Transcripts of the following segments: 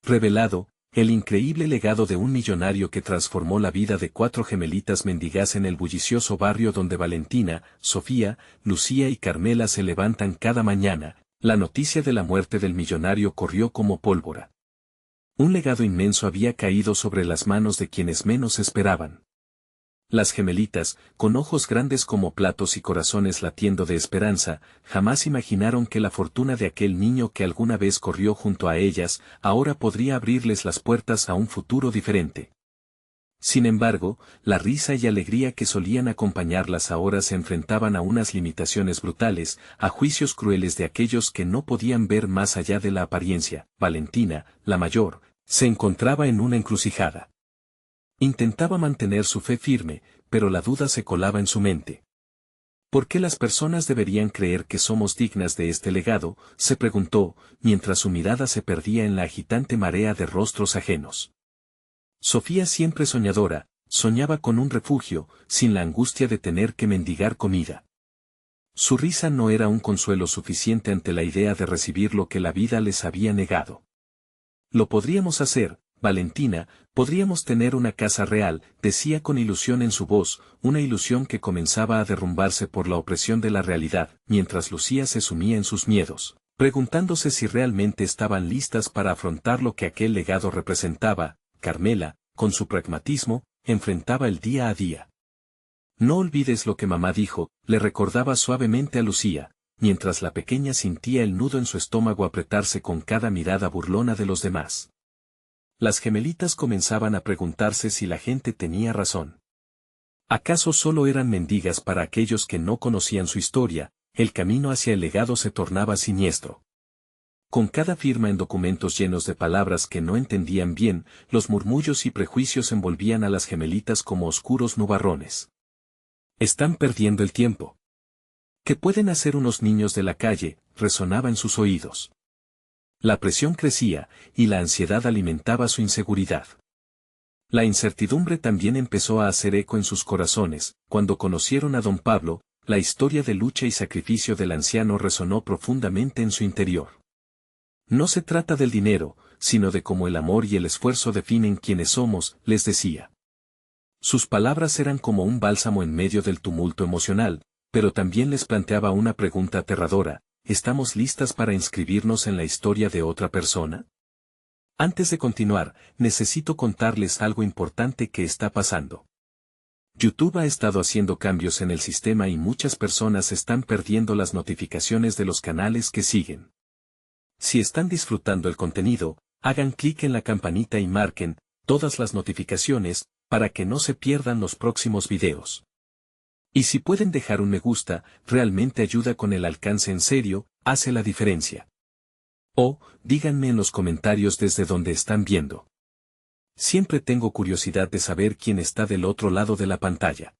Revelado, el increíble legado de un millonario que transformó la vida de 4 gemelitas mendigas en el bullicioso barrio donde Valentina, Sofía, Lucía y Carmela se levantan cada mañana. La noticia de la muerte del millonario corrió como pólvora. Un legado inmenso había caído sobre las manos de quienes menos esperaban. Las gemelitas, con ojos grandes como platos y corazones latiendo de esperanza, jamás imaginaron que la fortuna de aquel niño que alguna vez corrió junto a ellas, ahora podría abrirles las puertas a un futuro diferente. Sin embargo, la risa y alegría que solían acompañarlas ahora se enfrentaban a unas limitaciones brutales, a juicios crueles de aquellos que no podían ver más allá de la apariencia. Valentina, la mayor, se encontraba en una encrucijada. Intentaba mantener su fe firme, pero la duda se colaba en su mente. ¿Por qué las personas deberían creer que somos dignas de este legado?, se preguntó, mientras su mirada se perdía en la agitante marea de rostros ajenos. Sofía, siempre soñadora, soñaba con un refugio, sin la angustia de tener que mendigar comida. Su risa no era un consuelo suficiente ante la idea de recibir lo que la vida les había negado. Lo podríamos hacer, Valentina, podríamos tener una casa real, decía con ilusión en su voz, una ilusión que comenzaba a derrumbarse por la opresión de la realidad, mientras Lucía se sumía en sus miedos, preguntándose si realmente estaban listas para afrontar lo que aquel legado representaba. Carmela, con su pragmatismo, enfrentaba el día a día. No olvides lo que mamá dijo, le recordaba suavemente a Lucía, mientras la pequeña sentía el nudo en su estómago apretarse con cada mirada burlona de los demás. Las gemelitas comenzaban a preguntarse si la gente tenía razón. ¿Acaso solo eran mendigas para aquellos que no conocían su historia? El camino hacia el legado se tornaba siniestro. Con cada firma en documentos llenos de palabras que no entendían bien, los murmullos y prejuicios envolvían a las gemelitas como oscuros nubarrones. Están perdiendo el tiempo. ¿Qué pueden hacer unos niños de la calle?, resonaba en sus oídos. La presión crecía, y la ansiedad alimentaba su inseguridad. La incertidumbre también empezó a hacer eco en sus corazones. Cuando conocieron a don Pablo, la historia de lucha y sacrificio del anciano resonó profundamente en su interior. No se trata del dinero, sino de cómo el amor y el esfuerzo definen quiénes somos, les decía. Sus palabras eran como un bálsamo en medio del tumulto emocional, pero también les planteaba una pregunta aterradora: ¿estamos listas para inscribirnos en la historia de otra persona? Antes de continuar, necesito contarles algo importante que está pasando. YouTube ha estado haciendo cambios en el sistema y muchas personas están perdiendo las notificaciones de los canales que siguen. Si están disfrutando el contenido, hagan clic en la campanita y marquen todas las notificaciones para que no se pierdan los próximos videos. Y si pueden dejar un me gusta, realmente ayuda con el alcance, en serio, hace la diferencia. O, díganme en los comentarios desde donde están viendo. Siempre tengo curiosidad de saber quién está del otro lado de la pantalla.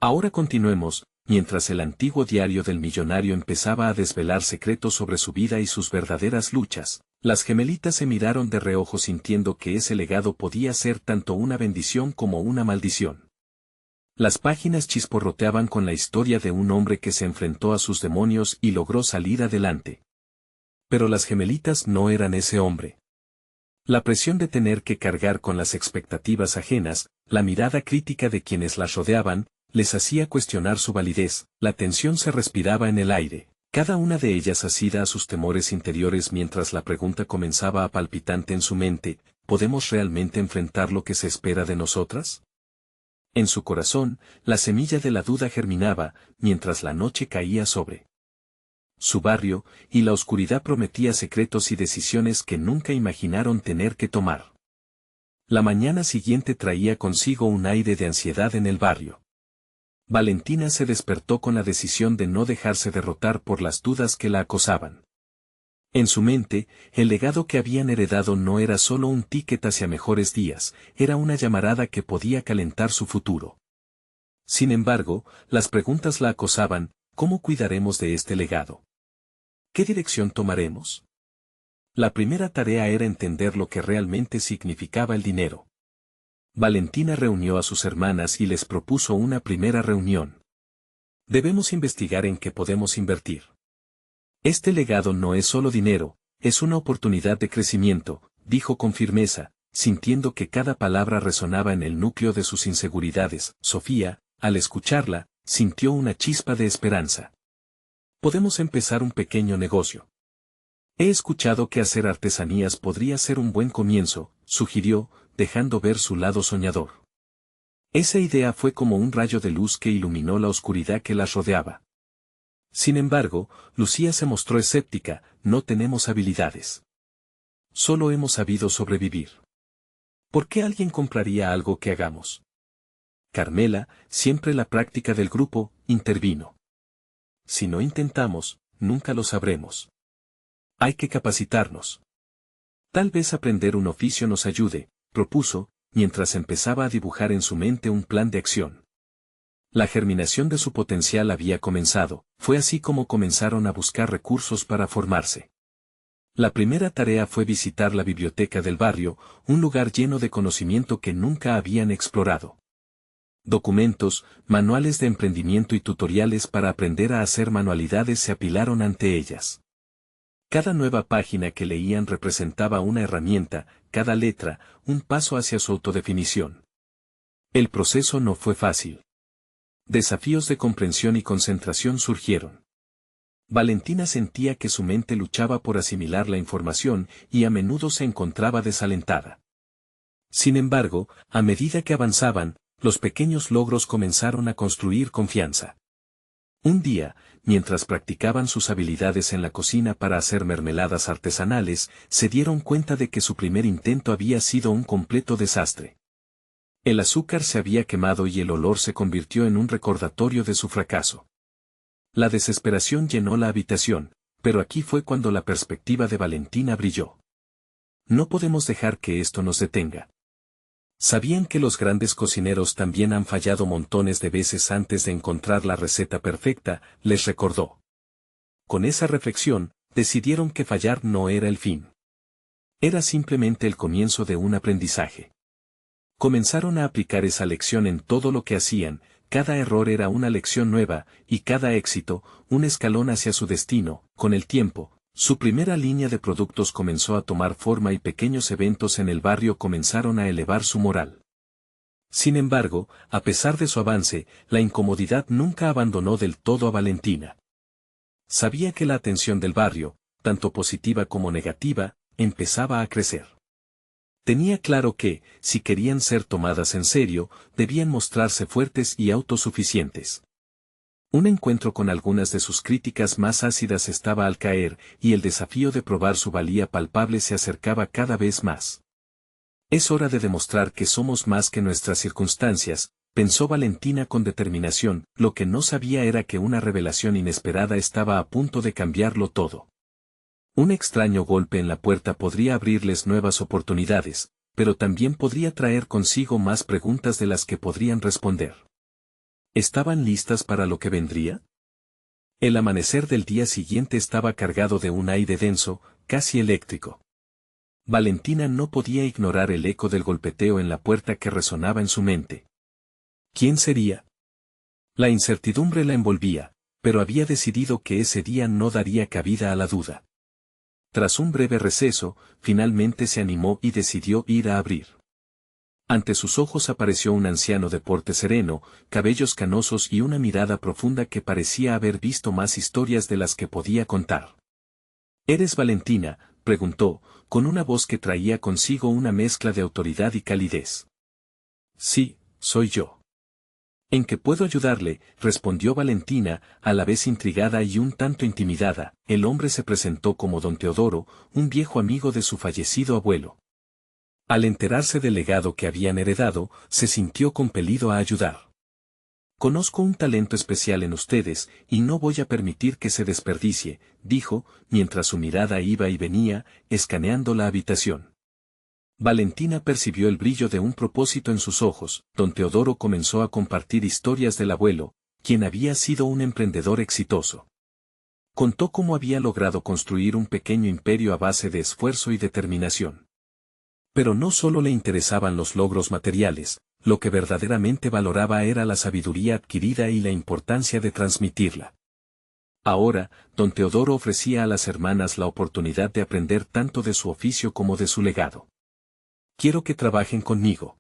Ahora continuemos. Mientras el antiguo diario del millonario empezaba a desvelar secretos sobre su vida y sus verdaderas luchas, las gemelitas se miraron de reojo sintiendo que ese legado podía ser tanto una bendición como una maldición. Las páginas chisporroteaban con la historia de un hombre que se enfrentó a sus demonios y logró salir adelante. Pero las gemelitas no eran ese hombre. La presión de tener que cargar con las expectativas ajenas, la mirada crítica de quienes las rodeaban, les hacía cuestionar su validez. La tensión se respiraba en el aire, cada una de ellas asida a sus temores interiores mientras la pregunta comenzaba a palpitante en su mente: ¿podemos realmente enfrentar lo que se espera de nosotras? En su corazón, la semilla de la duda germinaba, mientras la noche caía sobre su barrio, y la oscuridad prometía secretos y decisiones que nunca imaginaron tener que tomar. La mañana siguiente traía consigo un aire de ansiedad en el barrio. Valentina se despertó con la decisión de no dejarse derrotar por las dudas que la acosaban. En su mente, el legado que habían heredado no era solo un ticket hacia mejores días, era una llamarada que podía calentar su futuro. Sin embargo, las preguntas la acosaban: ¿cómo cuidaremos de este legado? ¿Qué dirección tomaremos? La primera tarea era entender lo que realmente significaba el dinero. Valentina reunió a sus hermanas y les propuso una primera reunión. Debemos investigar en qué podemos invertir. Este legado no es solo dinero, es una oportunidad de crecimiento, dijo con firmeza, sintiendo que cada palabra resonaba en el núcleo de sus inseguridades. Sofía, al escucharla, sintió una chispa de esperanza. Podemos empezar un pequeño negocio. He escuchado que hacer artesanías podría ser un buen comienzo, sugirió, dejando ver su lado soñador. Esa idea fue como un rayo de luz que iluminó la oscuridad que las rodeaba. Sin embargo, Lucía se mostró escéptica. No tenemos habilidades. Solo hemos sabido sobrevivir. ¿Por qué alguien compraría algo que hagamos? Carmela, siempre la práctica del grupo, intervino. Si no intentamos, nunca lo sabremos. Hay que capacitarnos. Tal vez aprender un oficio nos ayude, propuso, mientras empezaba a dibujar en su mente un plan de acción. La germinación de su potencial había comenzado, fue así como comenzaron a buscar recursos para formarse. La primera tarea fue visitar la biblioteca del barrio, un lugar lleno de conocimiento que nunca habían explorado. Documentos, manuales de emprendimiento y tutoriales para aprender a hacer manualidades se apilaron ante ellas. Cada nueva página que leían representaba una herramienta, cada letra, un paso hacia su autodefinición. El proceso no fue fácil. Desafíos de comprensión y concentración surgieron. Valentina sentía que su mente luchaba por asimilar la información y a menudo se encontraba desalentada. Sin embargo, a medida que avanzaban, los pequeños logros comenzaron a construir confianza. Un día, mientras practicaban sus habilidades en la cocina para hacer mermeladas artesanales, se dieron cuenta de que su primer intento había sido un completo desastre. El azúcar se había quemado y el olor se convirtió en un recordatorio de su fracaso. La desesperación llenó la habitación, pero aquí fue cuando la perspectiva de Valentina brilló. No podemos dejar que esto nos detenga. ¿Sabían que los grandes cocineros también han fallado montones de veces antes de encontrar la receta perfecta?, les recordó. Con esa reflexión, decidieron que fallar no era el fin. Era simplemente el comienzo de un aprendizaje. Comenzaron a aplicar esa lección en todo lo que hacían. Cada error era una lección nueva, y cada éxito, un escalón hacia su destino. Con el tiempo, su primera línea de productos comenzó a tomar forma y pequeños eventos en el barrio comenzaron a elevar su moral. Sin embargo, a pesar de su avance, la incomodidad nunca abandonó del todo a Valentina. Sabía que la atención del barrio, tanto positiva como negativa, empezaba a crecer. Tenía claro que, si querían ser tomadas en serio, debían mostrarse fuertes y autosuficientes. Un encuentro con algunas de sus críticas más ácidas estaba al caer, y el desafío de probar su valía palpable se acercaba cada vez más. Es hora de demostrar que somos más que nuestras circunstancias, pensó Valentina con determinación. Lo que no sabía era que una revelación inesperada estaba a punto de cambiarlo todo. Un extraño golpe en la puerta podría abrirles nuevas oportunidades, pero también podría traer consigo más preguntas de las que podrían responder. ¿Estaban listas para lo que vendría? El amanecer del día siguiente estaba cargado de un aire denso, casi eléctrico. Valentina no podía ignorar el eco del golpeteo en la puerta que resonaba en su mente. ¿Quién sería? La incertidumbre la envolvía, pero había decidido que ese día no daría cabida a la duda. Tras un breve receso, finalmente se animó y decidió ir a abrir. Ante sus ojos apareció un anciano de porte sereno, cabellos canosos y una mirada profunda que parecía haber visto más historias de las que podía contar. ¿Eres Valentina?, preguntó, con una voz que traía consigo una mezcla de autoridad y calidez. Sí, soy yo. ¿En qué puedo ayudarle?, respondió Valentina, a la vez intrigada y un tanto intimidada. El hombre se presentó como don Teodoro, un viejo amigo de su fallecido abuelo. Al enterarse del legado que habían heredado, se sintió compelido a ayudar. Conozco un talento especial en ustedes, y no voy a permitir que se desperdicie, dijo, mientras su mirada iba y venía, escaneando la habitación. Valentina percibió el brillo de un propósito en sus ojos. Don Teodoro comenzó a compartir historias del abuelo, quien había sido un emprendedor exitoso. Contó cómo había logrado construir un pequeño imperio a base de esfuerzo y determinación. Pero no solo le interesaban los logros materiales, lo que verdaderamente valoraba era la sabiduría adquirida y la importancia de transmitirla. Ahora, don Teodoro ofrecía a las hermanas la oportunidad de aprender tanto de su oficio como de su legado. Quiero que trabajen conmigo.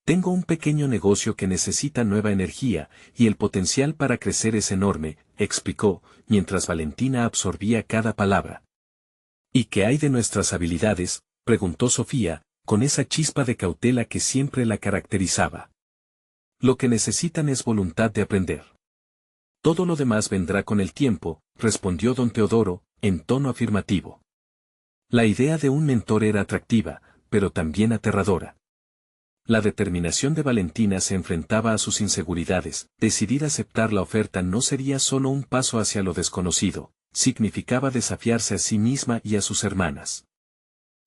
Tengo un pequeño negocio que necesita nueva energía, y el potencial para crecer es enorme, explicó, mientras Valentina absorbía cada palabra. ¿Y qué hay de nuestras habilidades?, preguntó Sofía, con esa chispa de cautela que siempre la caracterizaba. Lo que necesitan es voluntad de aprender. Todo lo demás vendrá con el tiempo, respondió don Teodoro, en tono afirmativo. La idea de un mentor era atractiva, pero también aterradora. La determinación de Valentina se enfrentaba a sus inseguridades. Decidir aceptar la oferta no sería solo un paso hacia lo desconocido, significaba desafiarse a sí misma y a sus hermanas.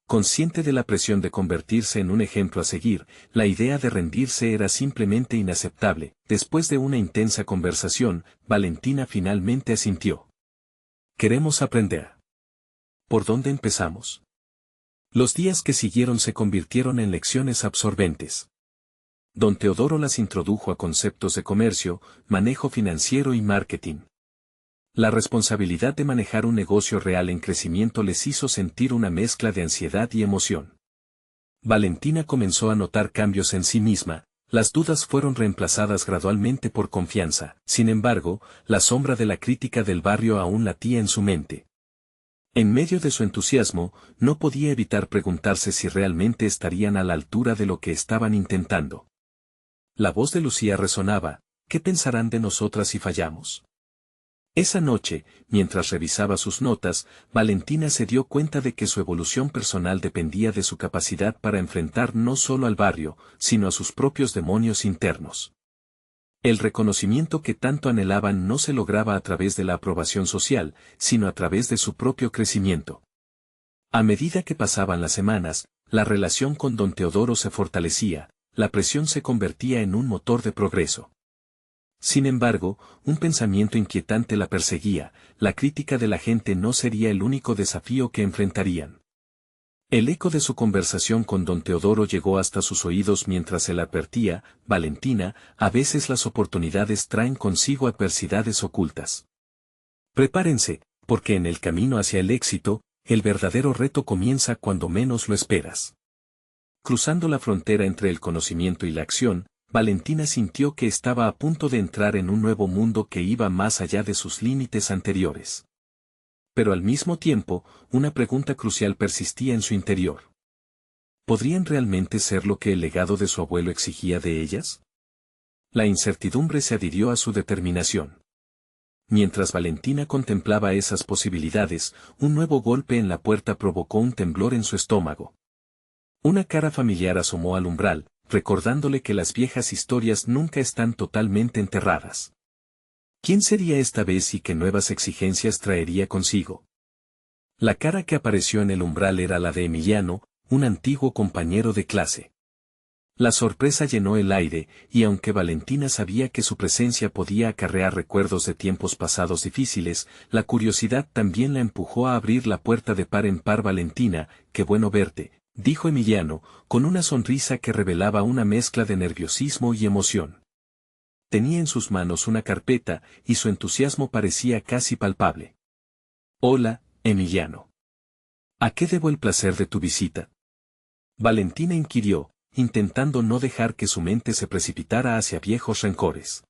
Consciente de la presión de convertirse en un ejemplo a seguir, la idea de rendirse era simplemente inaceptable. Después de una intensa conversación, Valentina finalmente asintió. Queremos aprender. ¿Por dónde empezamos? Los días que siguieron se convirtieron en lecciones absorbentes. Don Teodoro las introdujo a conceptos de comercio, manejo financiero y marketing. La responsabilidad de manejar un negocio real en crecimiento les hizo sentir una mezcla de ansiedad y emoción. Valentina comenzó a notar cambios en sí misma, las dudas fueron reemplazadas gradualmente por confianza. Sin embargo, la sombra de la crítica del barrio aún latía en su mente. En medio de su entusiasmo, no podía evitar preguntarse si realmente estarían a la altura de lo que estaban intentando. La voz de Lucía resonaba: ¿qué pensarán de nosotras si fallamos? Esa noche, mientras revisaba sus notas, Valentina se dio cuenta de que su evolución personal dependía de su capacidad para enfrentar no solo al barrio, sino a sus propios demonios internos. El reconocimiento que tanto anhelaban no se lograba a través de la aprobación social, sino a través de su propio crecimiento. A medida que pasaban las semanas, la relación con don Teodoro se fortalecía, la presión se convertía en un motor de progreso. Sin embargo, un pensamiento inquietante la perseguía: la crítica de la gente no sería el único desafío que enfrentarían. El eco de su conversación con don Teodoro llegó hasta sus oídos mientras él advertía: Valentina, a veces las oportunidades traen consigo adversidades ocultas. Prepárense, porque en el camino hacia el éxito, el verdadero reto comienza cuando menos lo esperas. Cruzando la frontera entre el conocimiento y la acción, Valentina sintió que estaba a punto de entrar en un nuevo mundo que iba más allá de sus límites anteriores. Pero al mismo tiempo, una pregunta crucial persistía en su interior. ¿Podrían realmente ser lo que el legado de su abuelo exigía de ellas? La incertidumbre se adhirió a su determinación. Mientras Valentina contemplaba esas posibilidades, un nuevo golpe en la puerta provocó un temblor en su estómago. Una cara familiar asomó al umbral, recordándole que las viejas historias nunca están totalmente enterradas. ¿Quién sería esta vez y qué nuevas exigencias traería consigo? La cara que apareció en el umbral era la de Emiliano, un antiguo compañero de clase. La sorpresa llenó el aire, y aunque Valentina sabía que su presencia podía acarrear recuerdos de tiempos pasados difíciles, la curiosidad también la empujó a abrir la puerta de par en par. Valentina, qué bueno verte, dijo Emiliano, con una sonrisa que revelaba una mezcla de nerviosismo y emoción. Tenía en sus manos una carpeta, y su entusiasmo parecía casi palpable. Hola, Emiliano. ¿A qué debo el placer de tu visita? Valentina inquirió, intentando no dejar que su mente se precipitara hacia viejos rencores.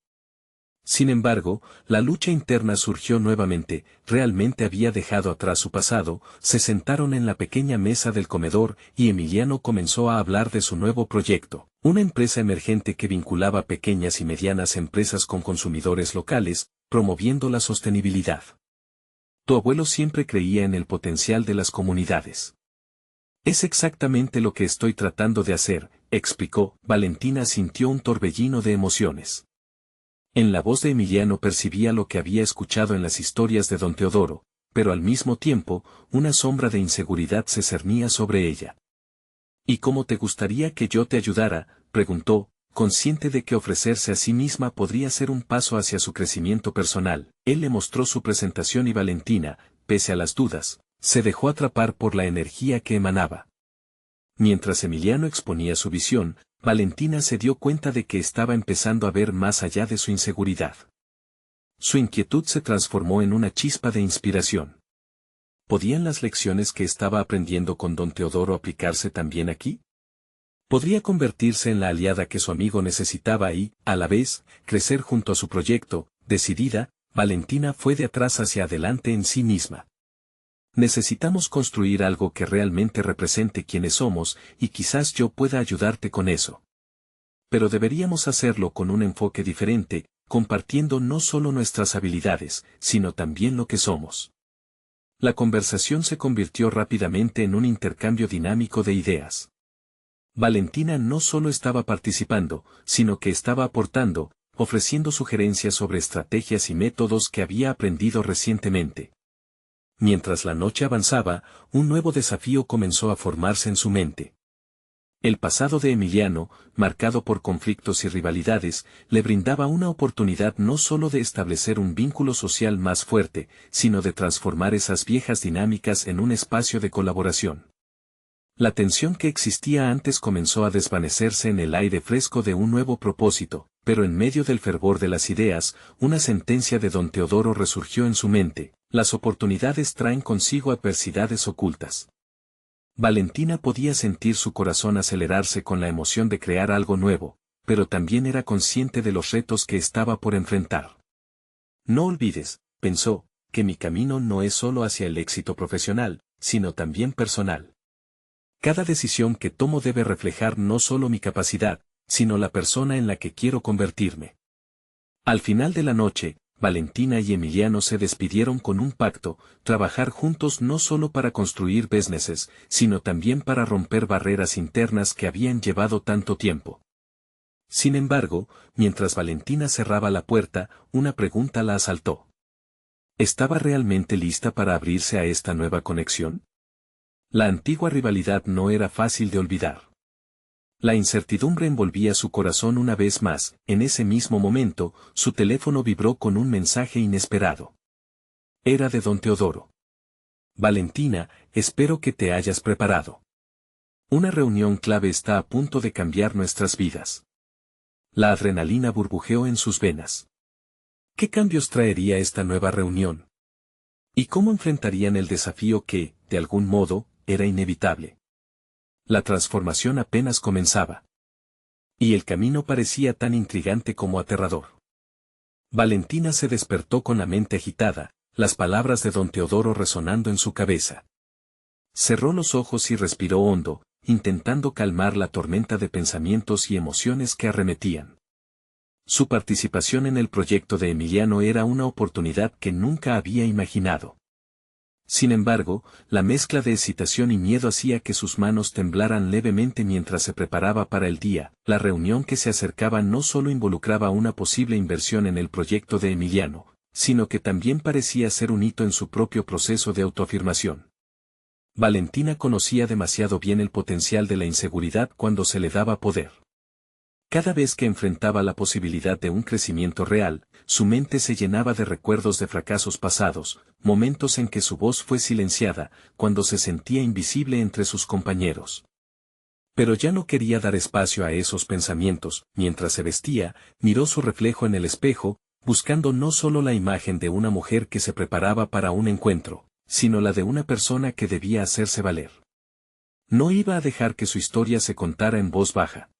Sin embargo, la lucha interna surgió nuevamente. Realmente había dejado atrás su pasado. Se sentaron en la pequeña mesa del comedor y Emiliano comenzó a hablar de su nuevo proyecto, una empresa emergente que vinculaba pequeñas y medianas empresas con consumidores locales, promoviendo la sostenibilidad. Tu abuelo siempre creía en el potencial de las comunidades. Es exactamente lo que estoy tratando de hacer, explicó. Valentina sintió un torbellino de emociones. En la voz de Emiliano percibía lo que había escuchado en las historias de don Teodoro, pero al mismo tiempo, una sombra de inseguridad se cernía sobre ella. ¿Y cómo te gustaría que yo te ayudara?, preguntó, consciente de que ofrecerse a sí misma podría ser un paso hacia su crecimiento personal. Él le mostró su presentación y Valentina, pese a las dudas, se dejó atrapar por la energía que emanaba. Mientras Emiliano exponía su visión, Valentina se dio cuenta de que estaba empezando a ver más allá de su inseguridad. Su inquietud se transformó en una chispa de inspiración. ¿Podían las lecciones que estaba aprendiendo con don Teodoro aplicarse también aquí? ¿Podría convertirse en la aliada que su amigo necesitaba y, a la vez, crecer junto a su proyecto? Decidida, Valentina fue de atrás hacia adelante en sí misma. Necesitamos construir algo que realmente represente quienes somos, y quizás yo pueda ayudarte con eso. Pero deberíamos hacerlo con un enfoque diferente, compartiendo no solo nuestras habilidades, sino también lo que somos. La conversación se convirtió rápidamente en un intercambio dinámico de ideas. Valentina no solo estaba participando, sino que estaba aportando, ofreciendo sugerencias sobre estrategias y métodos que había aprendido recientemente. Mientras la noche avanzaba, un nuevo desafío comenzó a formarse en su mente. El pasado de Emiliano, marcado por conflictos y rivalidades, le brindaba una oportunidad no solo de establecer un vínculo social más fuerte, sino de transformar esas viejas dinámicas en un espacio de colaboración. La tensión que existía antes comenzó a desvanecerse en el aire fresco de un nuevo propósito, pero en medio del fervor de las ideas, una sentencia de don Teodoro resurgió en su mente: las oportunidades traen consigo adversidades ocultas. Valentina podía sentir su corazón acelerarse con la emoción de crear algo nuevo, pero también era consciente de los retos que estaba por enfrentar. No olvides, pensó, que mi camino no es solo hacia el éxito profesional, sino también personal. Cada decisión que tomo debe reflejar no solo mi capacidad, sino la persona en la que quiero convertirme. Al final de la noche, Valentina y Emiliano se despidieron con un pacto: trabajar juntos no solo para construir businesses, sino también para romper barreras internas que habían llevado tanto tiempo. Sin embargo, mientras Valentina cerraba la puerta, una pregunta la asaltó. ¿Estaba realmente lista para abrirse a esta nueva conexión? La antigua rivalidad no era fácil de olvidar. La incertidumbre envolvía su corazón una vez más. En ese mismo momento, su teléfono vibró con un mensaje inesperado. Era de don Teodoro. Valentina, espero que te hayas preparado. Una reunión clave está a punto de cambiar nuestras vidas. La adrenalina burbujeó en sus venas. ¿Qué cambios traería esta nueva reunión? ¿Y cómo enfrentarían el desafío que, de algún modo, era inevitable? La transformación apenas comenzaba. Y el camino parecía tan intrigante como aterrador. Valentina se despertó con la mente agitada, las palabras de don Teodoro resonando en su cabeza. Cerró los ojos y respiró hondo, intentando calmar la tormenta de pensamientos y emociones que arremetían. Su participación en el proyecto de Emiliano era una oportunidad que nunca había imaginado. Sin embargo, la mezcla de excitación y miedo hacía que sus manos temblaran levemente mientras se preparaba para el día. La reunión que se acercaba no solo involucraba una posible inversión en el proyecto de Emiliano, sino que también parecía ser un hito en su propio proceso de autoafirmación. Valentina conocía demasiado bien el potencial de la inseguridad cuando se le daba poder. Cada vez que enfrentaba la posibilidad de un crecimiento real, su mente se llenaba de recuerdos de fracasos pasados, momentos en que su voz fue silenciada, cuando se sentía invisible entre sus compañeros. Pero ya no quería dar espacio a esos pensamientos. Mientras se vestía, miró su reflejo en el espejo, buscando no solo la imagen de una mujer que se preparaba para un encuentro, sino la de una persona que debía hacerse valer. No iba a dejar que su historia se contara en voz baja.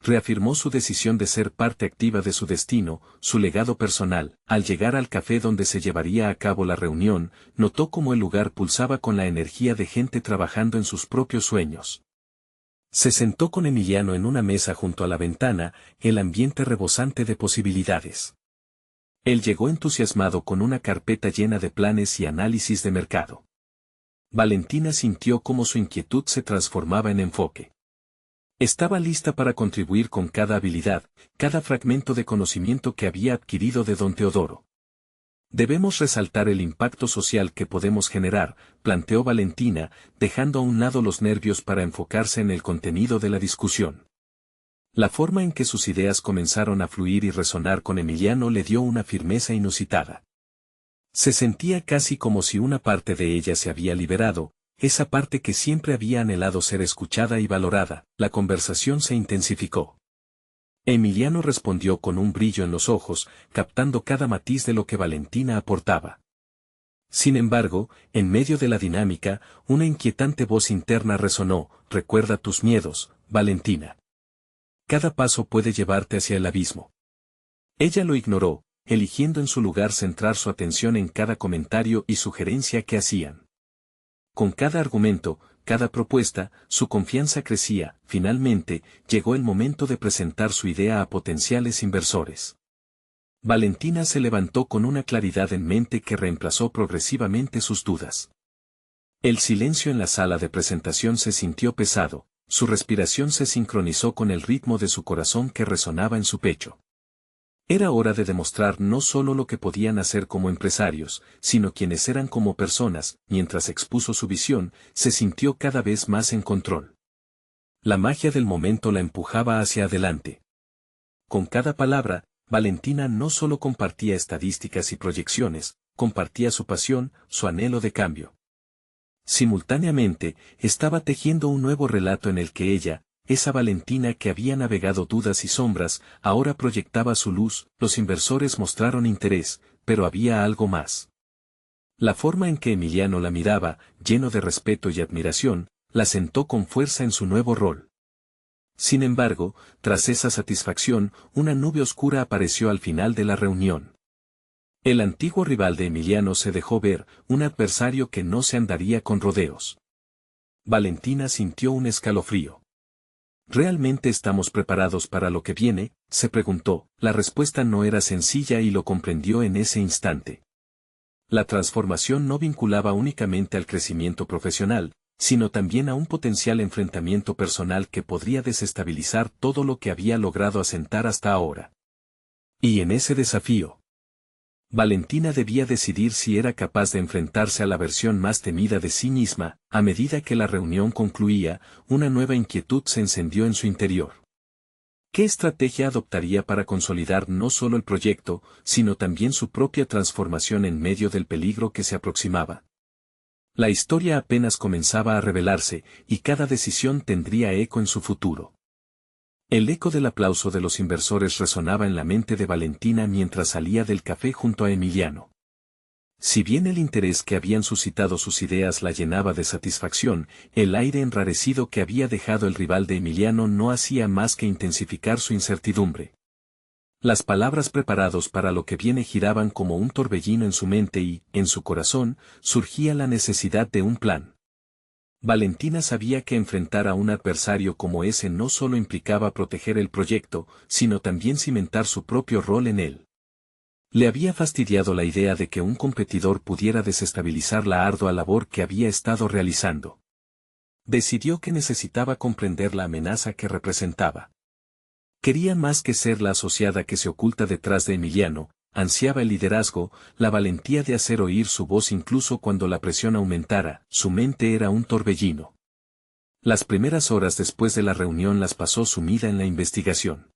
Reafirmó su decisión de ser parte activa de su destino, su legado personal. Al llegar al café donde se llevaría a cabo la reunión, notó cómo el lugar pulsaba con la energía de gente trabajando en sus propios sueños. Se sentó con Emiliano en una mesa junto a la ventana, el ambiente rebosante de posibilidades. Él llegó entusiasmado con una carpeta llena de planes y análisis de mercado. Valentina sintió cómo su inquietud se transformaba en enfoque. Estaba lista para contribuir con cada habilidad, cada fragmento de conocimiento que había adquirido de don Teodoro. Debemos resaltar el impacto social que podemos generar, planteó Valentina, dejando a un lado los nervios para enfocarse en el contenido de la discusión. La forma en que sus ideas comenzaron a fluir y resonar con Emiliano le dio una firmeza inusitada. Se sentía casi como si una parte de ella se había liberado, esa parte que siempre había anhelado ser escuchada y valorada. La conversación se intensificó. Emiliano respondió con un brillo en los ojos, captando cada matiz de lo que Valentina aportaba. Sin embargo, en medio de la dinámica, una inquietante voz interna resonó: recuerda tus miedos, Valentina. Cada paso puede llevarte hacia el abismo. Ella lo ignoró, eligiendo en su lugar centrar su atención en cada comentario y sugerencia que hacían. Con cada argumento, cada propuesta, su confianza crecía. Finalmente, llegó el momento de presentar su idea a potenciales inversores. Valentina se levantó con una claridad en mente que reemplazó progresivamente sus dudas. El silencio en la sala de presentación se sintió pesado, su respiración se sincronizó con el ritmo de su corazón que resonaba en su pecho. Era hora de demostrar no solo lo que podían hacer como empresarios, sino quienes eran como personas. Mientras expuso su visión, se sintió cada vez más en control. La magia del momento la empujaba hacia adelante. Con cada palabra, Valentina no solo compartía estadísticas y proyecciones, compartía su pasión, su anhelo de cambio. Simultáneamente, estaba tejiendo un nuevo relato en el que ella, esa Valentina que había navegado dudas y sombras, ahora proyectaba su luz. Los inversores mostraron interés, pero había algo más. La forma en que Emiliano la miraba, lleno de respeto y admiración, la sentó con fuerza en su nuevo rol. Sin embargo, tras esa satisfacción, una nube oscura apareció al final de la reunión. El antiguo rival de Emiliano se dejó ver, un adversario que no se andaría con rodeos. Valentina sintió un escalofrío. ¿Realmente estamos preparados para lo que viene?, se preguntó. La respuesta no era sencilla y lo comprendió en ese instante. La transformación no vinculaba únicamente al crecimiento profesional, sino también a un potencial enfrentamiento personal que podría desestabilizar todo lo que había logrado asentar hasta ahora. Y en ese desafío, Valentina debía decidir si era capaz de enfrentarse a la versión más temida de sí misma. A medida que la reunión concluía, una nueva inquietud se encendió en su interior. ¿Qué estrategia adoptaría para consolidar no solo el proyecto, sino también su propia transformación en medio del peligro que se aproximaba? La historia apenas comenzaba a revelarse, y cada decisión tendría eco en su futuro. El eco del aplauso de los inversores resonaba en la mente de Valentina mientras salía del café junto a Emiliano. Si bien el interés que habían suscitado sus ideas la llenaba de satisfacción, el aire enrarecido que había dejado el rival de Emiliano no hacía más que intensificar su incertidumbre. Las palabras preparadas para lo que viene giraban como un torbellino en su mente y, en su corazón, surgía la necesidad de un plan. Valentina sabía que enfrentar a un adversario como ese no solo implicaba proteger el proyecto, sino también cimentar su propio rol en él. Le había fastidiado la idea de que un competidor pudiera desestabilizar la ardua labor que había estado realizando. Decidió que necesitaba comprender la amenaza que representaba. Quería más que ser la asociada que se oculta detrás de Emiliano, ansiaba el liderazgo, la valentía de hacer oír su voz incluso cuando la presión aumentara. Su mente era un torbellino. Las primeras horas después de la reunión las pasó sumida en la investigación.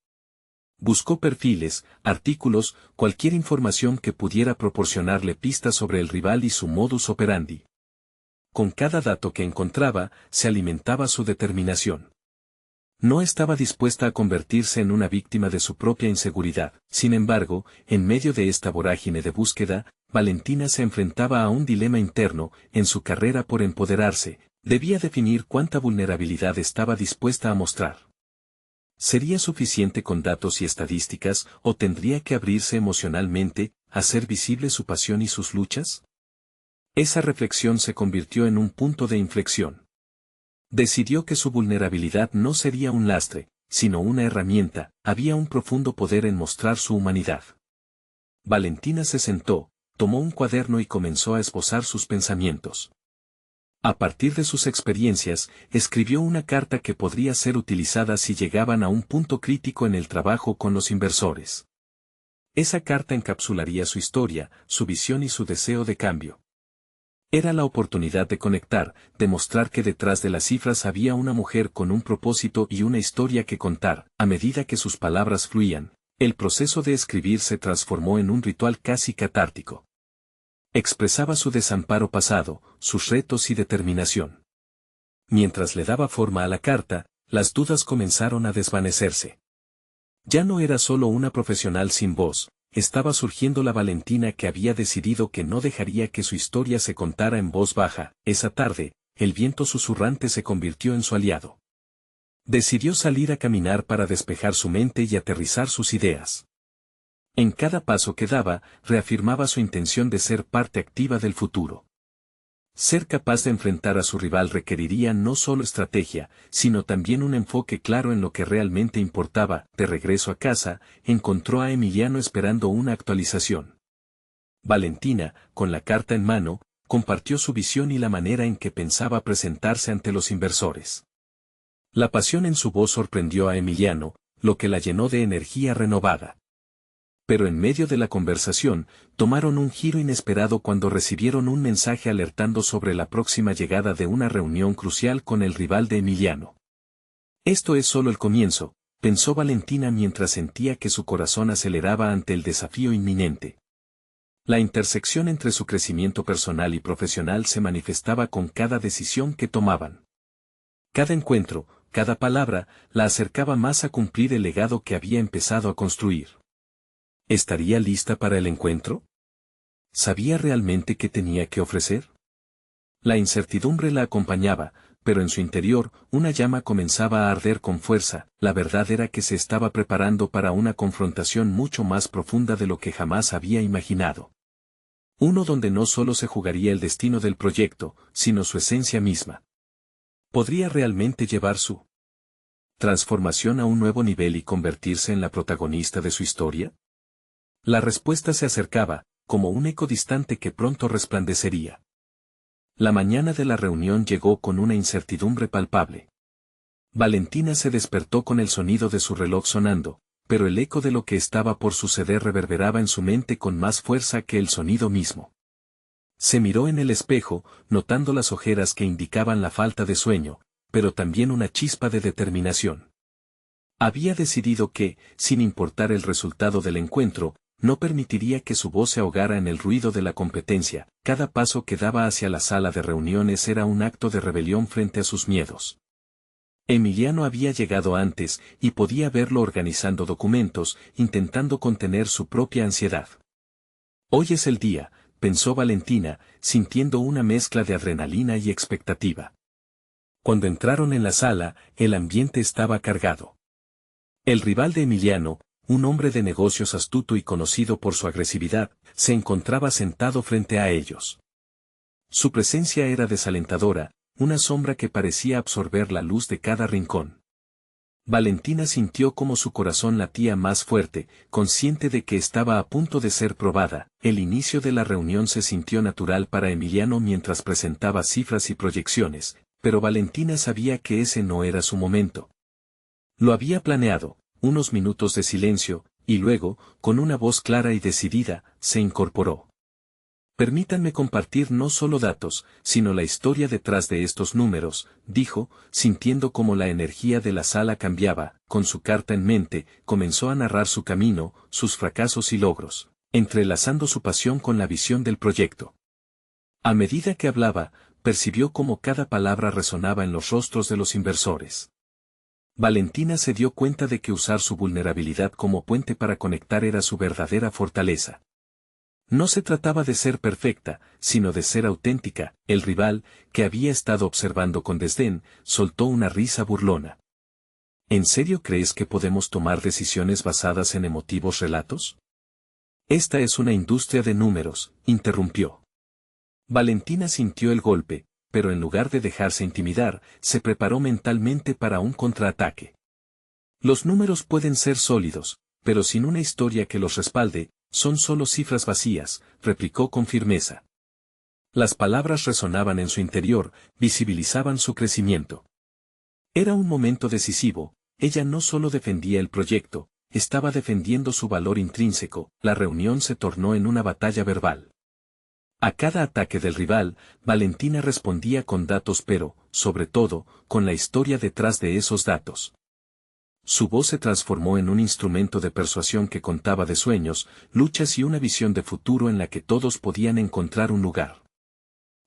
Buscó perfiles, artículos, cualquier información que pudiera proporcionarle pistas sobre el rival y su modus operandi. Con cada dato que encontraba, se alimentaba su determinación. No estaba dispuesta a convertirse en una víctima de su propia inseguridad. Sin embargo, en medio de esta vorágine de búsqueda, Valentina se enfrentaba a un dilema interno. En su carrera por empoderarse, debía definir cuánta vulnerabilidad estaba dispuesta a mostrar. ¿Sería suficiente con datos y estadísticas, o tendría que abrirse emocionalmente, hacer visible su pasión y sus luchas? Esa reflexión se convirtió en un punto de inflexión. Decidió que su vulnerabilidad no sería un lastre, sino una herramienta. Había un profundo poder en mostrar su humanidad. Valentina se sentó, tomó un cuaderno y comenzó a esbozar sus pensamientos. A partir de sus experiencias, escribió una carta que podría ser utilizada si llegaban a un punto crítico en el trabajo con los inversores. Esa carta encapsularía su historia, su visión y su deseo de cambio. Era la oportunidad de conectar, de mostrar que detrás de las cifras había una mujer con un propósito y una historia que contar. A medida que sus palabras fluían, el proceso de escribir se transformó en un ritual casi catártico. Expresaba su desamparo pasado, sus retos y determinación. Mientras le daba forma a la carta, las dudas comenzaron a desvanecerse. Ya no era solo una profesional sin voz, estaba surgiendo la Valentina que había decidido que no dejaría que su historia se contara en voz baja. Esa tarde, el viento susurrante se convirtió en su aliado. Decidió salir a caminar para despejar su mente y aterrizar sus ideas. En cada paso que daba, reafirmaba su intención de ser parte activa del futuro. Ser capaz de enfrentar a su rival requeriría no solo estrategia, sino también un enfoque claro en lo que realmente importaba. De regreso a casa, encontró a Emiliano esperando una actualización. Valentina, con la carta en mano, compartió su visión y la manera en que pensaba presentarse ante los inversores. La pasión en su voz sorprendió a Emiliano, lo que la llenó de energía renovada. Pero en medio de la conversación, tomaron un giro inesperado cuando recibieron un mensaje alertando sobre la próxima llegada de una reunión crucial con el rival de Emiliano. Esto es solo el comienzo, pensó Valentina mientras sentía que su corazón aceleraba ante el desafío inminente. La intersección entre su crecimiento personal y profesional se manifestaba con cada decisión que tomaban. Cada encuentro, cada palabra, la acercaba más a cumplir el legado que había empezado a construir. ¿Estaría lista para el encuentro? ¿Sabía realmente qué tenía que ofrecer? La incertidumbre la acompañaba, pero en su interior, una llama comenzaba a arder con fuerza. La verdad era que se estaba preparando para una confrontación mucho más profunda de lo que jamás había imaginado. Uno donde no solo se jugaría el destino del proyecto, sino su esencia misma. ¿Podría realmente llevar su transformación a un nuevo nivel y convertirse en la protagonista de su historia? La respuesta se acercaba, como un eco distante que pronto resplandecería. La mañana de la reunión llegó con una incertidumbre palpable. Valentina se despertó con el sonido de su reloj sonando, pero el eco de lo que estaba por suceder reverberaba en su mente con más fuerza que el sonido mismo. Se miró en el espejo, notando las ojeras que indicaban la falta de sueño, pero también una chispa de determinación. Había decidido que, sin importar el resultado del encuentro, no permitiría que su voz se ahogara en el ruido de la competencia. Cada paso que daba hacia la sala de reuniones era un acto de rebelión frente a sus miedos. Emiliano había llegado antes, y podía verlo organizando documentos, intentando contener su propia ansiedad. Hoy es el día, pensó Valentina, sintiendo una mezcla de adrenalina y expectativa. Cuando entraron en la sala, el ambiente estaba cargado. El rival de Emiliano, un hombre de negocios astuto y conocido por su agresividad, se encontraba sentado frente a ellos. Su presencia era desalentadora, una sombra que parecía absorber la luz de cada rincón. Valentina sintió como su corazón latía más fuerte, consciente de que estaba a punto de ser probada. El inicio de la reunión se sintió natural para Emiliano mientras presentaba cifras y proyecciones, pero Valentina sabía que ese no era su momento. Lo había planeado. Unos minutos de silencio, y luego, con una voz clara y decidida, se incorporó. Permítanme compartir no solo datos, sino la historia detrás de estos números, dijo, sintiendo cómo la energía de la sala cambiaba. Con su carta en mente, comenzó a narrar su camino, sus fracasos y logros, entrelazando su pasión con la visión del proyecto. A medida que hablaba, percibió cómo cada palabra resonaba en los rostros de los inversores. Valentina se dio cuenta de que usar su vulnerabilidad como puente para conectar era su verdadera fortaleza. No se trataba de ser perfecta, sino de ser auténtica. El rival, que había estado observando con desdén, soltó una risa burlona. ¿En serio crees que podemos tomar decisiones basadas en emotivos relatos? Esta es una industria de números, interrumpió. Valentina sintió el golpe, pero en lugar de dejarse intimidar, se preparó mentalmente para un contraataque. Los números pueden ser sólidos, pero sin una historia que los respalde, son solo cifras vacías, replicó con firmeza. Las palabras resonaban en su interior, visibilizaban su crecimiento. Era un momento decisivo, ella no solo defendía el proyecto, estaba defendiendo su valor intrínseco. La reunión se tornó en una batalla verbal. A cada ataque del rival, Valentina respondía con datos pero, sobre todo, con la historia detrás de esos datos. Su voz se transformó en un instrumento de persuasión que contaba de sueños, luchas y una visión de futuro en la que todos podían encontrar un lugar.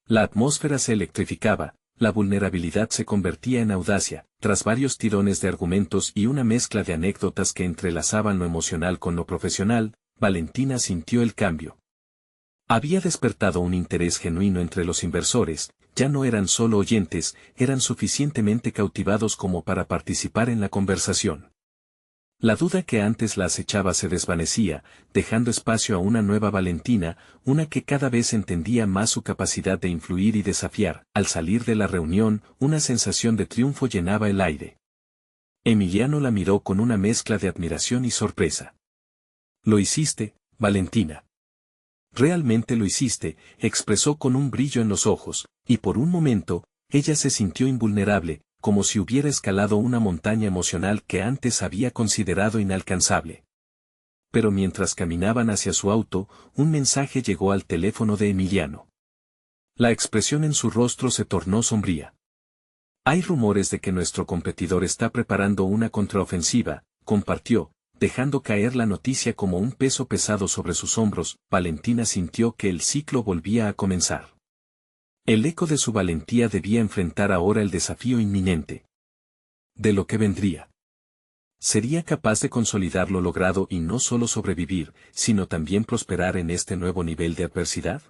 La atmósfera se electrificaba, La vulnerabilidad se convertía en audacia, tras varios tirones de argumentos y una mezcla de anécdotas que entrelazaban lo emocional con lo profesional, Valentina sintió el cambio. Había despertado un interés genuino entre los inversores, ya no eran solo oyentes, eran suficientemente cautivados como para participar en la conversación. La duda que antes la acechaba se desvanecía, dejando espacio a una nueva Valentina, una que cada vez entendía más su capacidad de influir y desafiar. Al salir de la reunión, una sensación de triunfo llenaba el aire. Emiliano la miró con una mezcla de admiración y sorpresa. «Lo hiciste, Valentina. Realmente lo hiciste», expresó con un brillo en los ojos, y por un momento, ella se sintió invulnerable, como si hubiera escalado una montaña emocional que antes había considerado inalcanzable. Pero mientras caminaban hacia su auto, un mensaje llegó al teléfono de Emiliano. La expresión en su rostro se tornó sombría. «Hay rumores de que nuestro competidor está preparando una contraofensiva», compartió, dejando caer la noticia como un peso pesado sobre sus hombros. Valentina sintió que el ciclo volvía a comenzar. El eco de su valentía debía enfrentar ahora el desafío inminente. De lo que vendría. ¿Sería capaz de consolidar lo logrado y no solo sobrevivir, sino también prosperar en este nuevo nivel de adversidad?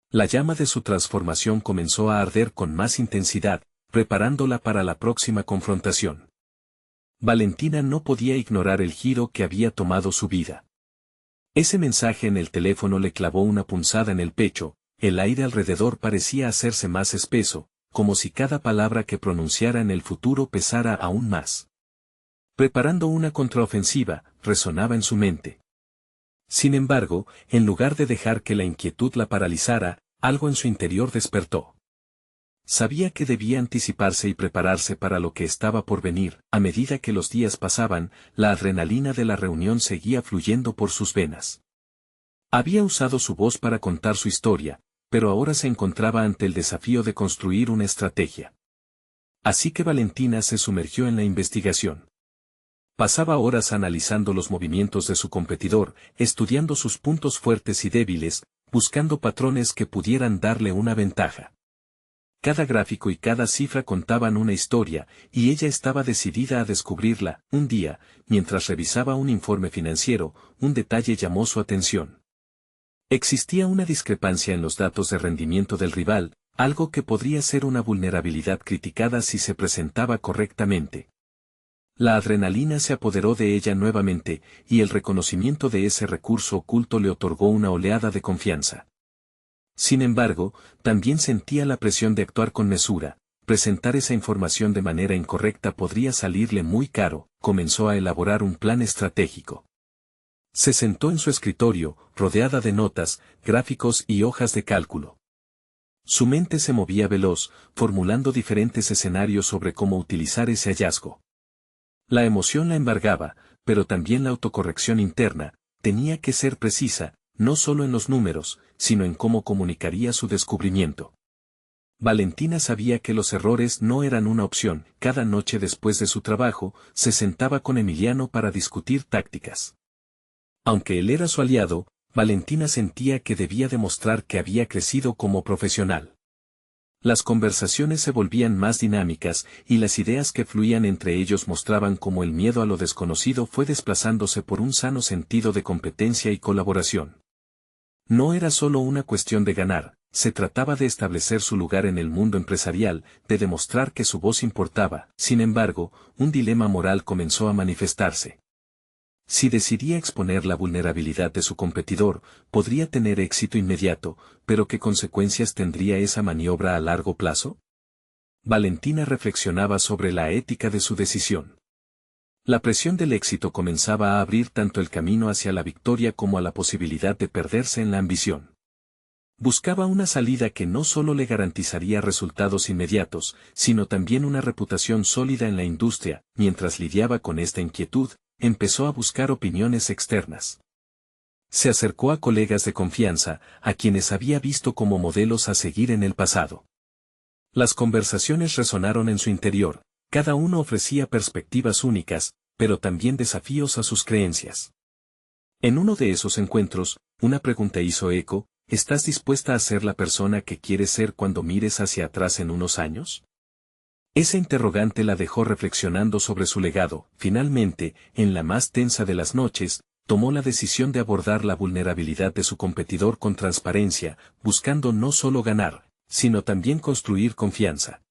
La llama de su transformación comenzó a arder con más intensidad, preparándola para la próxima confrontación. Valentina no podía ignorar el giro que había tomado su vida. Ese mensaje en el teléfono le clavó una punzada en el pecho. El aire alrededor parecía hacerse más espeso, como si cada palabra que pronunciara en el futuro pesara aún más. Preparando una contraofensiva, resonaba en su mente. Sin embargo, en lugar de dejar que la inquietud la paralizara, algo en su interior despertó. Sabía que debía anticiparse y prepararse para lo que estaba por venir. A medida que los días pasaban, la adrenalina de la reunión seguía fluyendo por sus venas. Había usado su voz para contar su historia, pero ahora se encontraba ante el desafío de construir una estrategia. Así que Valentina se sumergió en la investigación. Pasaba horas analizando los movimientos de su competidor, estudiando sus puntos fuertes y débiles, buscando patrones que pudieran darle una ventaja. Cada gráfico y cada cifra contaban una historia, y ella estaba decidida a descubrirla. Un día, mientras revisaba un informe financiero, un detalle llamó su atención. Existía una discrepancia en los datos de rendimiento del rival, algo que podría ser una vulnerabilidad criticada si se presentaba correctamente. La adrenalina se apoderó de ella nuevamente, y el reconocimiento de ese recurso oculto le otorgó una oleada de confianza. Sin embargo, también sentía la presión de actuar con mesura. Presentar esa información de manera incorrecta podría salirle muy caro. Comenzó a elaborar un plan estratégico. Se sentó en su escritorio, rodeada de notas, gráficos y hojas de cálculo. Su mente se movía veloz, formulando diferentes escenarios sobre cómo utilizar ese hallazgo. La emoción la embargaba, pero también la autocorrección interna. Tenía que ser precisa, no solo en los números, sino en cómo comunicaría su descubrimiento. Valentina sabía que los errores no eran una opción. Cada noche después de su trabajo, se sentaba con Emiliano para discutir tácticas. Aunque él era su aliado, Valentina sentía que debía demostrar que había crecido como profesional. Las conversaciones se volvían más dinámicas, y las ideas que fluían entre ellos mostraban cómo el miedo a lo desconocido fue desplazándose por un sano sentido de competencia y colaboración. No era solo una cuestión de ganar, se trataba de establecer su lugar en el mundo empresarial, de demostrar que su voz importaba. Sin embargo, un dilema moral comenzó a manifestarse. Si decidía exponer la vulnerabilidad de su competidor, podría tener éxito inmediato, pero ¿qué consecuencias tendría esa maniobra a largo plazo? Valentina reflexionaba sobre la ética de su decisión. La presión del éxito comenzaba a abrir tanto el camino hacia la victoria como a la posibilidad de perderse en la ambición. Buscaba una salida que no solo le garantizaría resultados inmediatos, sino también una reputación sólida en la industria. Mientras lidiaba con esta inquietud, empezó a buscar opiniones externas. Se acercó a colegas de confianza, a quienes había visto como modelos a seguir en el pasado. Las conversaciones resonaron en su interior, cada uno ofrecía perspectivas únicas, pero también desafíos a sus creencias. En uno de esos encuentros, una pregunta hizo eco: ¿estás dispuesta a ser la persona que quieres ser cuando mires hacia atrás en unos años? Esa interrogante la dejó reflexionando sobre su legado. Finalmente, en la más tensa de las noches, tomó la decisión de abordar la vulnerabilidad de su competidor con transparencia, buscando no solo ganar, sino también construir confianza.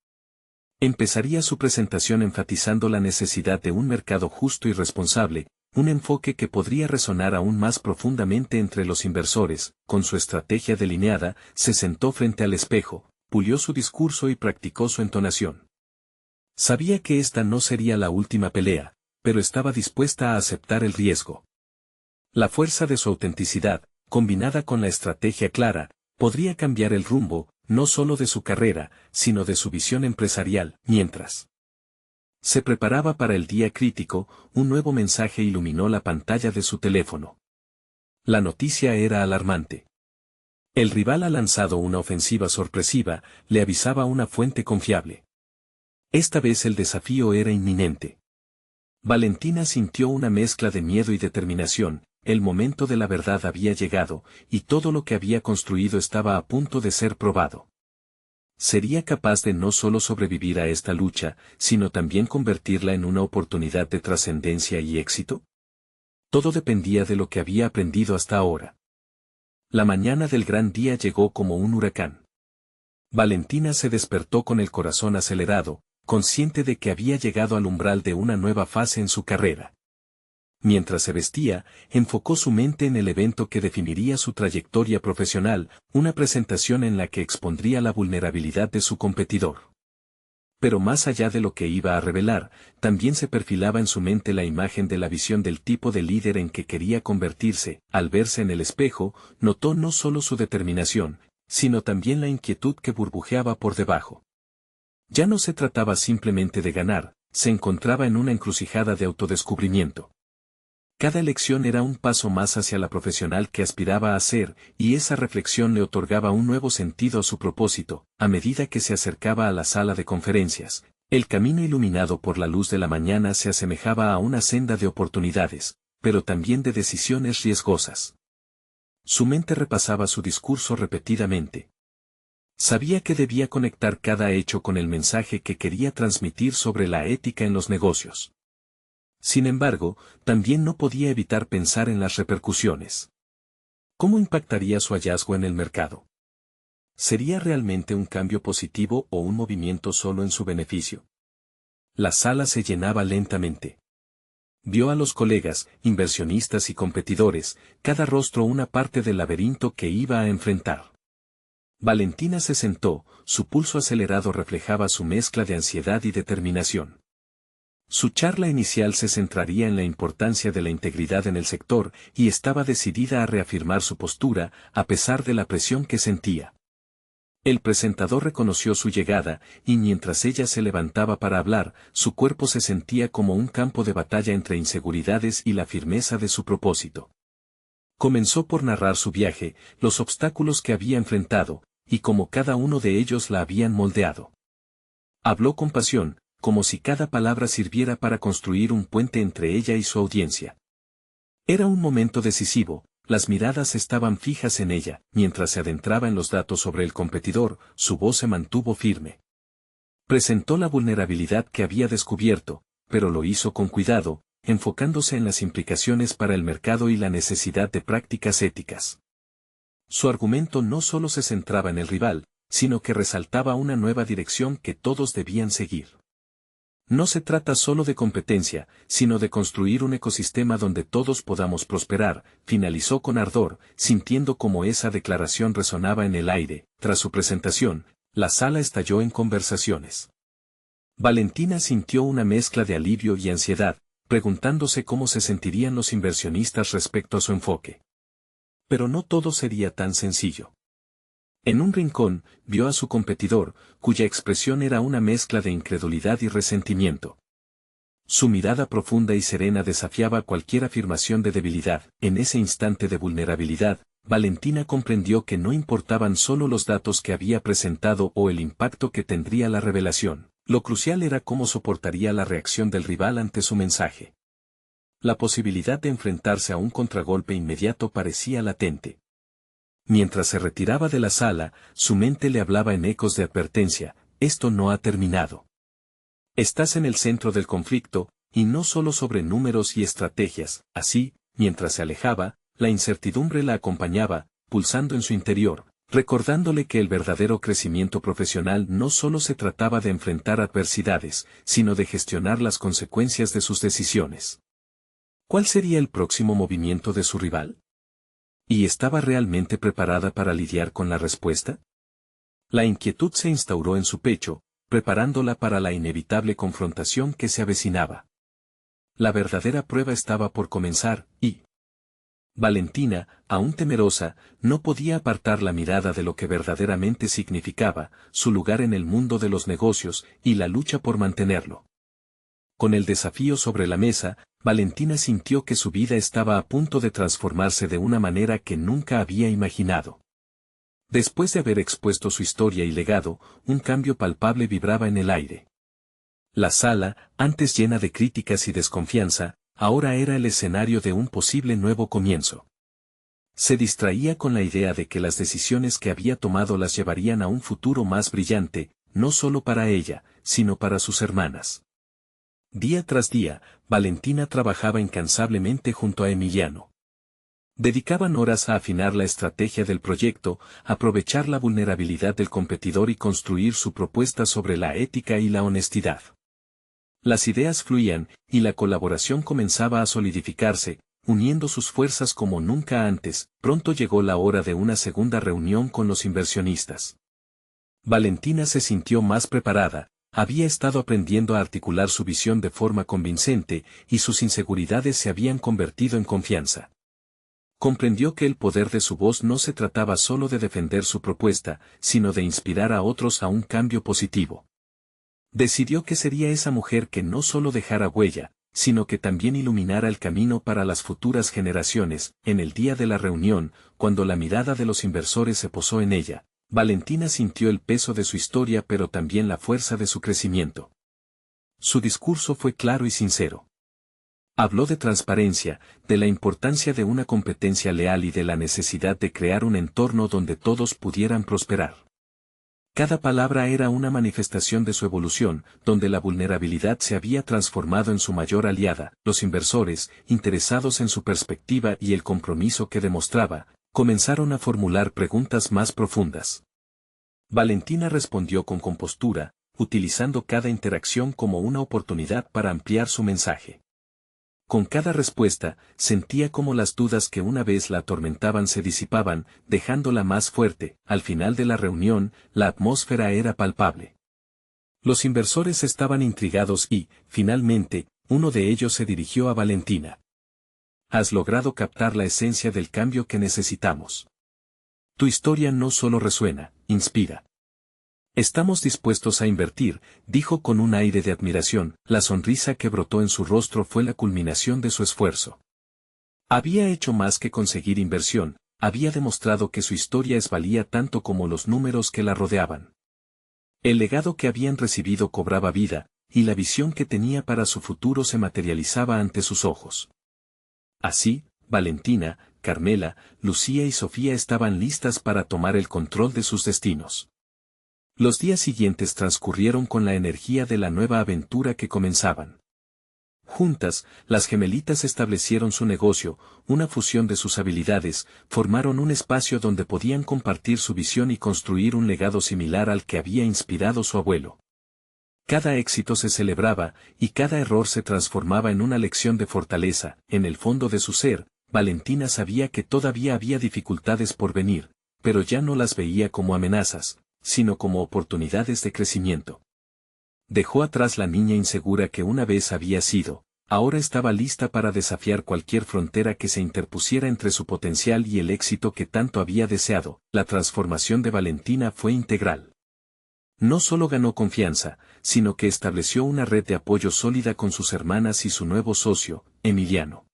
Empezaría su presentación enfatizando la necesidad de un mercado justo y responsable, un enfoque que podría resonar aún más profundamente entre los inversores. Con su estrategia delineada, se sentó frente al espejo, pulió su discurso y practicó su entonación. Sabía que esta no sería la última pelea, pero estaba dispuesta a aceptar el riesgo. La fuerza de su autenticidad, combinada con la estrategia clara, podría cambiar el rumbo, no solo de su carrera, sino de su visión empresarial. Mientras se preparaba para el día crítico, un nuevo mensaje iluminó la pantalla de su teléfono. La noticia era alarmante. El rival ha lanzado una ofensiva sorpresiva, le avisaba una fuente confiable. Esta vez el desafío era inminente. Valentina sintió una mezcla de miedo y determinación. El momento de la verdad había llegado, y todo lo que había construido estaba a punto de ser probado. ¿Sería capaz de no solo sobrevivir a esta lucha, sino también convertirla en una oportunidad de trascendencia y éxito? Todo dependía de lo que había aprendido hasta ahora. La mañana del gran día llegó como un huracán. Valentina se despertó con el corazón acelerado, consciente de que había llegado al umbral de una nueva fase en su carrera. Mientras se vestía, enfocó su mente en el evento que definiría su trayectoria profesional, una presentación en la que expondría la vulnerabilidad de su competidor. Pero más allá de lo que iba a revelar, también se perfilaba en su mente la imagen de la visión del tipo de líder en que quería convertirse. Al verse en el espejo, notó no solo su determinación, sino también la inquietud que burbujeaba por debajo. Ya no se trataba simplemente de ganar, se encontraba en una encrucijada de autodescubrimiento. Cada elección era un paso más hacia la profesional que aspiraba a ser, y esa reflexión le otorgaba un nuevo sentido a su propósito. A medida que se acercaba a la sala de conferencias, el camino iluminado por la luz de la mañana se asemejaba a una senda de oportunidades, pero también de decisiones riesgosas. Su mente repasaba su discurso repetidamente. Sabía que debía conectar cada hecho con el mensaje que quería transmitir sobre la ética en los negocios. Sin embargo, también no podía evitar pensar en las repercusiones. ¿Cómo impactaría su hallazgo en el mercado? ¿Sería realmente un cambio positivo o un movimiento solo en su beneficio? La sala se llenaba lentamente. Vio a los colegas, inversionistas y competidores, cada rostro una parte del laberinto que iba a enfrentar. Valentina se sentó, su pulso acelerado reflejaba su mezcla de ansiedad y determinación. Su charla inicial se centraría en la importancia de la integridad en el sector y estaba decidida a reafirmar su postura, a pesar de la presión que sentía. El presentador reconoció su llegada, y mientras ella se levantaba para hablar, su cuerpo se sentía como un campo de batalla entre inseguridades y la firmeza de su propósito. Comenzó por narrar su viaje, los obstáculos que había enfrentado, y cómo cada uno de ellos la habían moldeado. Habló con pasión, como si cada palabra sirviera para construir un puente entre ella y su audiencia. Era un momento decisivo, las miradas estaban fijas en ella. Mientras se adentraba en los datos sobre el competidor, su voz se mantuvo firme. Presentó la vulnerabilidad que había descubierto, pero lo hizo con cuidado, enfocándose en las implicaciones para el mercado y la necesidad de prácticas éticas. Su argumento no solo se centraba en el rival, sino que resaltaba una nueva dirección que todos debían seguir. No se trata solo de competencia, sino de construir un ecosistema donde todos podamos prosperar, finalizó con ardor, sintiendo cómo esa declaración resonaba en el aire. Tras su presentación, la sala estalló en conversaciones. Valentina sintió una mezcla de alivio y ansiedad, preguntándose cómo se sentirían los inversionistas respecto a su enfoque. Pero no todo sería tan sencillo. En un rincón, vio a su competidor, cuya expresión era una mezcla de incredulidad y resentimiento. Su mirada profunda y serena desafiaba cualquier afirmación de debilidad. En ese instante de vulnerabilidad, Valentina comprendió que no importaban solo los datos que había presentado o el impacto que tendría la revelación. Lo crucial era cómo soportaría la reacción del rival ante su mensaje. La posibilidad de enfrentarse a un contragolpe inmediato parecía latente. Mientras se retiraba de la sala, su mente le hablaba en ecos de advertencia: esto no ha terminado. Estás en el centro del conflicto, y no solo sobre números y estrategias. Así, mientras se alejaba, la incertidumbre la acompañaba, pulsando en su interior, recordándole que el verdadero crecimiento profesional no solo se trataba de enfrentar adversidades, sino de gestionar las consecuencias de sus decisiones. ¿Cuál sería el próximo movimiento de su rival? ¿Y estaba realmente preparada para lidiar con la respuesta? La inquietud se instauró en su pecho, preparándola para la inevitable confrontación que se avecinaba. La verdadera prueba estaba por comenzar, y Valentina, aún temerosa, no podía apartar la mirada de lo que verdaderamente significaba su lugar en el mundo de los negocios y la lucha por mantenerlo. Con el desafío sobre la mesa, Valentina sintió que su vida estaba a punto de transformarse de una manera que nunca había imaginado. Después de haber expuesto su historia y legado, un cambio palpable vibraba en el aire. La sala, antes llena de críticas y desconfianza, ahora era el escenario de un posible nuevo comienzo. Se distraía con la idea de que las decisiones que había tomado las llevarían a un futuro más brillante, no solo para ella, sino para sus hermanas. Día tras día, Valentina trabajaba incansablemente junto a Emiliano. Dedicaban horas a afinar la estrategia del proyecto, aprovechar la vulnerabilidad del competidor y construir su propuesta sobre la ética y la honestidad. Las ideas fluían, y la colaboración comenzaba a solidificarse, uniendo sus fuerzas como nunca antes. Pronto llegó la hora de una segunda reunión con los inversionistas. Valentina se sintió más preparada, había estado aprendiendo a articular su visión de forma convincente, y sus inseguridades se habían convertido en confianza. Comprendió que el poder de su voz no se trataba solo de defender su propuesta, sino de inspirar a otros a un cambio positivo. Decidió que sería esa mujer que no solo dejara huella, sino que también iluminara el camino para las futuras generaciones. En el día de la reunión, cuando la mirada de los inversores se posó en ella, Valentina sintió el peso de su historia pero también la fuerza de su crecimiento. Su discurso fue claro y sincero. Habló de transparencia, de la importancia de una competencia leal y de la necesidad de crear un entorno donde todos pudieran prosperar. Cada palabra era una manifestación de su evolución, donde la vulnerabilidad se había transformado en su mayor aliada. Los inversores, interesados en su perspectiva y el compromiso que demostraba, comenzaron a formular preguntas más profundas. Valentina respondió con compostura, utilizando cada interacción como una oportunidad para ampliar su mensaje. Con cada respuesta, sentía como las dudas que una vez la atormentaban se disipaban, dejándola más fuerte. Al final de la reunión, la atmósfera era palpable. Los inversores estaban intrigados y, finalmente, uno de ellos se dirigió a Valentina. Has logrado captar la esencia del cambio que necesitamos. Tu historia no solo resuena, inspira. Estamos dispuestos a invertir, dijo con un aire de admiración. La sonrisa que brotó en su rostro fue la culminación de su esfuerzo. Había hecho más que conseguir inversión, había demostrado que su historia valía tanto como los números que la rodeaban. El legado que habían recibido cobraba vida, y la visión que tenía para su futuro se materializaba ante sus ojos. Así, Valentina, Carmela, Lucía y Sofía estaban listas para tomar el control de sus destinos. Los días siguientes transcurrieron con la energía de la nueva aventura que comenzaban. Juntas, las gemelitas establecieron su negocio, una fusión de sus habilidades, formaron un espacio donde podían compartir su visión y construir un legado similar al que había inspirado su abuelo. Cada éxito se celebraba, y cada error se transformaba en una lección de fortaleza. En el fondo de su ser, Valentina sabía que todavía había dificultades por venir, pero ya no las veía como amenazas, sino como oportunidades de crecimiento. Dejó atrás la niña insegura que una vez había sido, ahora estaba lista para desafiar cualquier frontera que se interpusiera entre su potencial y el éxito que tanto había deseado. La transformación de Valentina fue integral. No solo ganó confianza, sino que estableció una red de apoyo sólida con sus hermanas y su nuevo socio, Emiliano.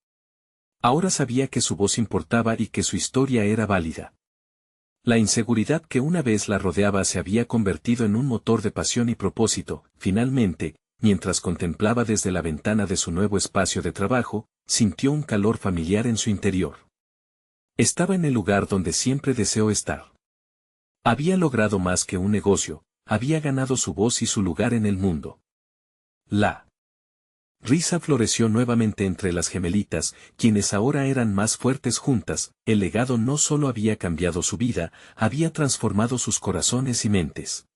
Ahora sabía que su voz importaba y que su historia era válida. La inseguridad que una vez la rodeaba se había convertido en un motor de pasión y propósito. Finalmente, mientras contemplaba desde la ventana de su nuevo espacio de trabajo, sintió un calor familiar en su interior. Estaba en el lugar donde siempre deseó estar. Había logrado más que un negocio, había ganado su voz y su lugar en el mundo. La risa floreció nuevamente entre las gemelitas, quienes ahora eran más fuertes juntas. El legado no solo había cambiado su vida, había transformado sus corazones y mentes.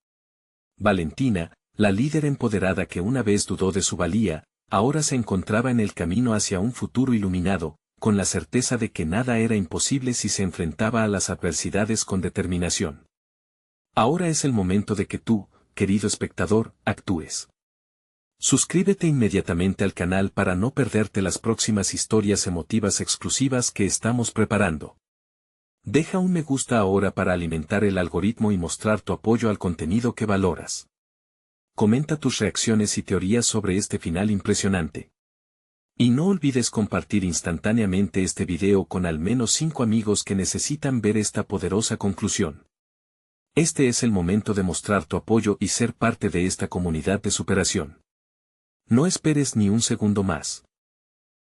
Valentina, la líder empoderada que una vez dudó de su valía, ahora se encontraba en el camino hacia un futuro iluminado, con la certeza de que nada era imposible si se enfrentaba a las adversidades con determinación. Ahora es el momento de que tú, querido espectador, actúes. Suscríbete inmediatamente al canal para no perderte las próximas historias emotivas exclusivas que estamos preparando. Deja un me gusta ahora para alimentar el algoritmo y mostrar tu apoyo al contenido que valoras. Comenta tus reacciones y teorías sobre este final impresionante. Y no olvides compartir instantáneamente este video con al menos 5 amigos que necesitan ver esta poderosa conclusión. Este es el momento de mostrar tu apoyo y ser parte de esta comunidad de superación. No esperes ni un segundo más.